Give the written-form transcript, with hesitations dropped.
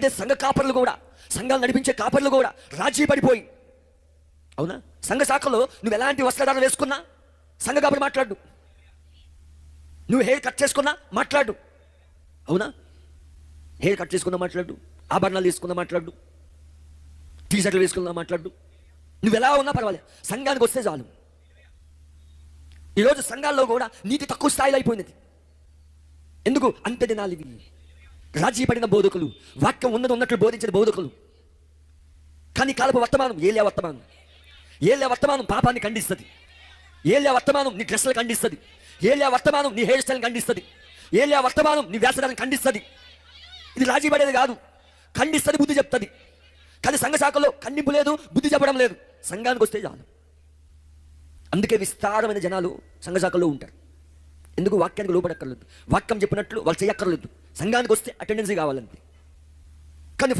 అదే సంఘ కాపర్లు కూడా, సంఘాలు నడిపించే కాపర్లు కూడా రాజీ పడిపోయి, అవునా, సంఘ శాఖలో నువ్వు ఎలాంటి వస్త్రధారణ వేసుకున్నా సంఘ కాపరి మాట్లాడు, నువ్వు హెయిర్ కట్ చేసుకున్నా మాట్లాడు, అవునా, హెయిర్ కట్ చేసుకున్నా మాట్లాడు, ఆభరణాలు తీసుకున్నా మాట్లాడు, టీషర్ట్లు వేసుకున్నా మాట్లాడు, నువ్వు ఎలా ఉన్నా పర్వాలేదు, సంఘానికి వస్తే చాలు. ఈరోజు సంఘాల్లో కూడా నీతి తక్కువ స్థాయిలో అయిపోయినది. ఎందుకు? అంత దినాలు ఇవి. రాజీ పడిన బోధకులు, వాక్యం ఉన్నట్లు బోధించిన బోధకులు. కానీ కాలపు వర్తమానం, ఏలియా వర్తమానం. ఏలియా వర్తమానం పాపాన్ని ఖండిస్తుంది. ఏలియా వర్తమానం నీ డ్రెస్సులు ఖండిస్తుంది. ఏలియా వర్తమానం నీ హెయిర్ స్టైల్ని ఖండిస్తుంది. ఏలియా వర్తమానం నీ వేసడాన్ని ఖండిస్తుంది. ఇది రాజీ పడేది కాదు, ఖండిస్తుంది, బుద్ధి చెప్తుంది. కానీ సంఘ శాఖలో ఖండింపు లేదు, బుద్ధి చెప్పడం లేదు. సంఘానికి వస్తే చాలు. అందుకే విస్తారమైన జనాలు సంఘ శాఖల్లో ఉంటారు. ఎందుకు? వాక్యానికి లోపడక్కర్లేదు, వాక్యం చెప్పినట్లు వాళ్ళు చేయక్కర్లేదు. సంఘానికి వస్తే అటెండెన్సీ కావాలంతే. కానీ